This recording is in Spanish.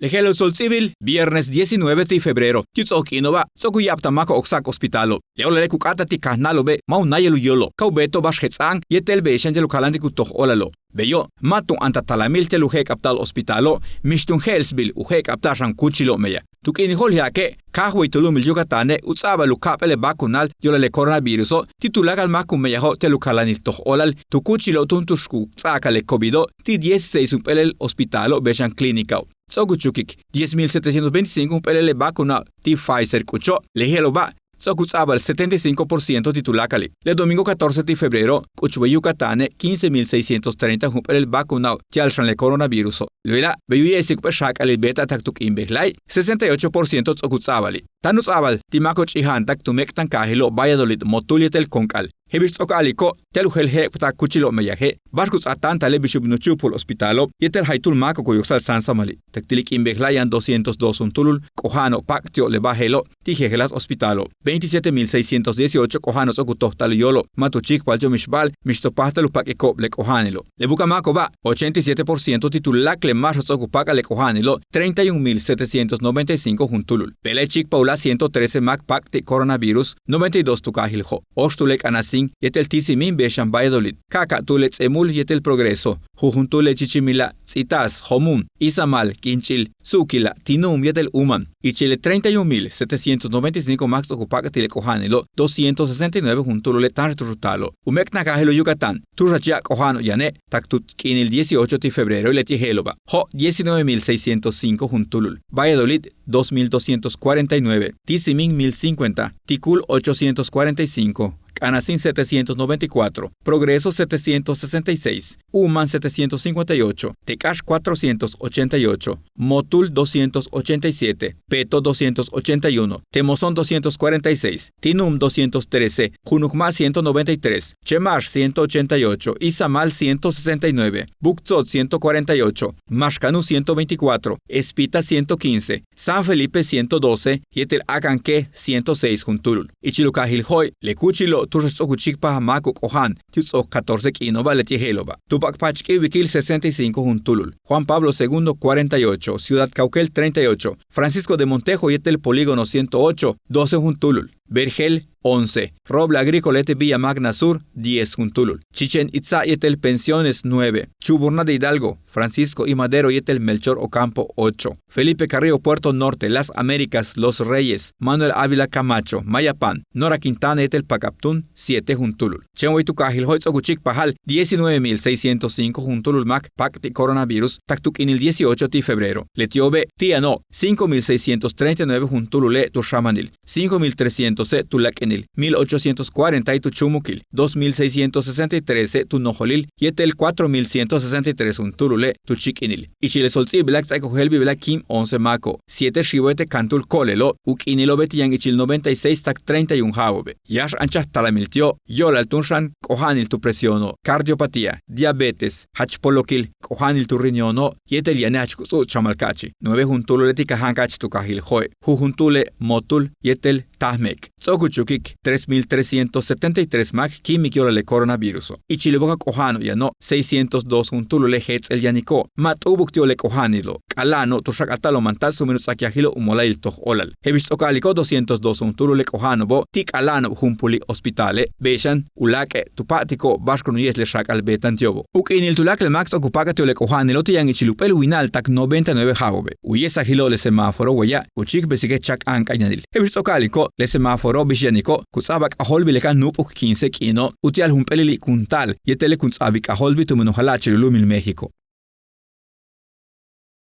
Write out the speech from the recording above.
Lejelo Sol Civil, viernes 19 de febrero. Tizokinoba, Sokuyaptamako Oxac Hospitalo. Leolele Kukata Tikanalobe, Maunayelu Yolo, Kaubeto Bashetsang, Yetel Beshanjelu Kalandikutoh Olalo. Beyo, matun antatalamil te luhek aptal hospitalo, mishtun helsbil uhek aptashan kuchilo meya. Tukini holhiake, kahwe tulumil yugatane, utsaba lukapele bakunal, yolale coronaviruso, titulagal makumeyaho te lukalanil toh olal, tukuchilo tuntushku, tsakale covido, ti 16 umpelel hospitalo beshan klinikao. Soguchukik, 10.725 umpelele bakuna, ti Pfizer kucho, leheloba, Sokutsabal 75% titulacali. Le domingo 14 de febrero, Cuchue Yucatane 15.630 humpel vacunado tialshan le coronavirus. Luela, beyuye peshak ali beta taktuk imbehlai 68% tsokutsabali. Tanus abal, timako chihan tak tumek tankahilo Valladolid motulitel konkal. Hebis okaliko, teluhel he tak kuchilo meyahe, barkus atan tale bishubnuchupul hospitalo, yetel haitul mako koyoksal sansamali. Taktilik imbehlayan 202 untulul, kohano paktio le bajelo, tijegelas hospitalo. 27.618 kohanos okutohtalo yolo, matuchik paljo mishbal, mistopahtalu pakiko le kohanelo. Le bukamako ba, 87% titulak le marros okupaka le kohanelo, 31.795 juntulul. Pelechik paula 113 mak pakti coronavirus, 92 tukahiljo. Ostulek anasin, yetel tisimin beshan Valladolid. Kaka tulek emul yetel progreso. Jujuntule chichimila, Tzitas, Homun, Izamal, Quinchil, Zukila, Tinum yetel Uman. Y Chile 31.795 max okupaka tile kohanelo, 269 juntulule tan rutalo. Umek nakahelo Yucatán, turracha kohano yane, taktut kinil 18 de febrero y letijeloba. Ho 19.605 juntulul. Valladolid 2.249. Tisimin 1.050. Tikul 845. Anasin 794, Progreso 766, Uman 758, Tecash 488, Motul 287, Peto 281, Temozón 246, Tinum 213, Junukma 193, Chemash 188, Izamal 169, Buktzot 148, Mashcanu 124, Espita 115, San Felipe 112, Yetel Acanque 106 Juntulul. Ichilukahilhoy, Lecuchilo Tursokuchikpa Mako Kohan, Titzok 14 Kinova Letijeloba. Tupac Pachki Wikil 65 Juntulul. Juan Pablo II 48, Ciudad Cauquel 38, Francisco de Montejo Yetel Polígono 108, 12 Juntulul. Vergel 11, Roble Agricolete Villa Magna Sur 10 Juntulul. Chichen Itza Yetel Pensiones 9, Chuburna de Hidalgo, Francisco y Madero Yetel Melchor Ocampo 8, Felipe Carrillo Puerto Norte, Las Américas, Los Reyes, Manuel Ávila Camacho, Mayapán, Nora Quintana Yetel Pacaptún 7 Juntulul. Chenhuaytucajil Hoitzokuchik Pajal 19.605 Juntulul Mac Pacti Coronavirus Taktuk inil 18 de febrero. Letiobe Tiano 5.639 Juntulule Tushamanil 5.300 Tulakenil 1.840 tu Chumukil 2.663 tu Nojolil Yetel 4.163 Juntulule tu Chikinil. Y Chile Solzi Black Taikohelbi Black Kim 11 Mako 7 Shiwete Cantul Kolelo Ukinilo Betian Ichil 96 Tak 31 Jaobe. Yash Anchas Talamiltio Yolal Tunshan Kohanil tu presiono cardiopatía diabetes hachpolokil Kohanil tu riñono Yetel Yanach Kusu Chamalkachi 9 Juntulule Tikahankach tu Kahil Hoy Jujuntule Motul Yetel Tahmek Sokuchukik 3.373 Mac Kimikyorale coronavirus. Y Chileboka Kohano Yano 602 Juntulule Hetz el Yaniko Mat Ubuktiole Kohanilo Alano Tushakatalo Mantasu Minutsakiahilo Umolail Toch Olal. Hebistokaliko 202 Juntulule Kohanobo Tik Alano Humpuli Hospitale Beshan Ulake Tupatiko Bashkronuyes le Shak Albetan Tiobo. Ukinil Tulak el Max Okupaka Tiole Kohanilo Tian y Chilupel Winal Tak 99 Jabobe. Uyesa Hilo le semáforo Waya Uchik Besike Chak Ankayanil. Hebistokaliko le semáforo Bishaniko Kutsabak Aholbi Lekan Nupuk 15 Kino Utial Humpelili Kuntal Yetele Kutsabik Aholbi Tumunohalachi Lumil México.